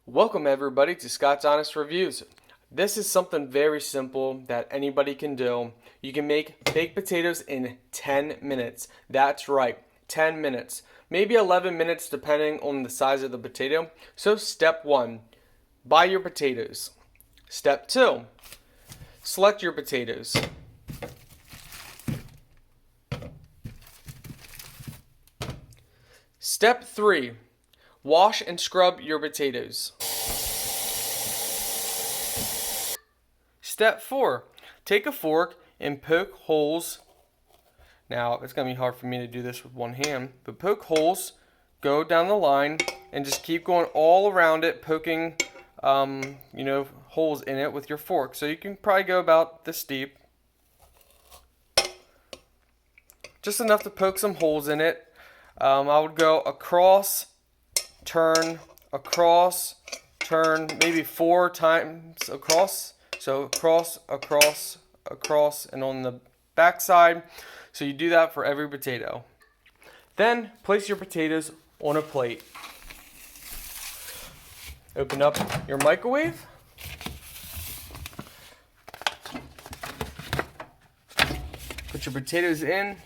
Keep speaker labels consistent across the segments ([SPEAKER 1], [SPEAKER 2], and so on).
[SPEAKER 1] Welcome everybody to Scott's Honest Reviews. This is something very simple that anybody can do. You can make baked potatoes in 10 minutes. That's right, 10 minutes. Maybe 11 minutes depending on the size of the potato. So step 1, buy your potatoes. Step 2, select your potatoes. Step 3, wash and scrub your potatoes. Step 4, take a fork and poke holes. Now, it's going to be hard for me to do this with one hand, but poke holes, go down the line, and just keep going all around it, poking, holes in it with your fork. So you can probably go about this deep. Just enough to poke some holes in it. I would go across, turn, maybe 4 times across. So across, and on the back side. So you do that for every potato. Then place your potatoes on a plate. Open up your microwave. Put your potatoes in,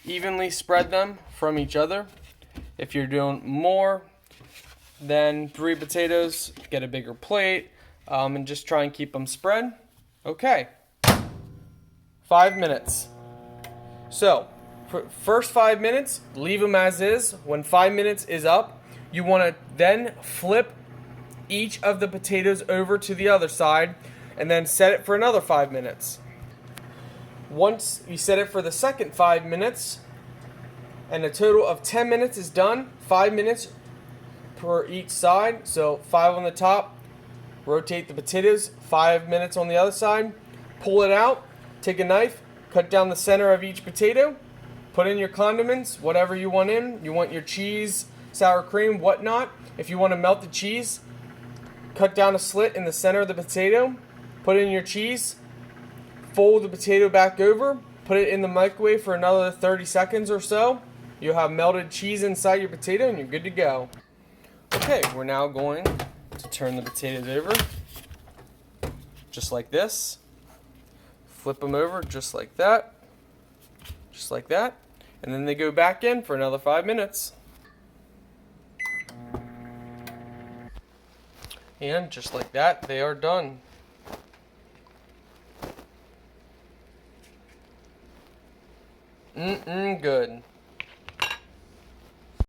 [SPEAKER 1] evenly spread them from each other. If you're doing more than 3 potatoes, get a bigger plate. And just try and keep them spread. Okay, 5 minutes. So, for first 5 minutes, leave them as is. When 5 minutes is up, you want to then flip each of the potatoes over to the other side and then set it for another 5 minutes. Once you set it for the second 5 minutes, and a total of 10 minutes is done, 5 minutes per each side, so 5 on the top. Rotate the potatoes, 5 minutes on the other side. Pull it out, take a knife, cut down the center of each potato, put in your condiments, whatever you want in. You want your cheese, sour cream, whatnot. If you want to melt the cheese, cut down a slit in the center of the potato, put in your cheese, fold the potato back over, put it in the microwave for another 30 seconds or so. You'll have melted cheese inside your potato and you're good to go. Okay, we're now going to turn the potatoes over, just like this. Flip them over just like that, and then they go back in for another 5 minutes. And just like that, they are done. Good.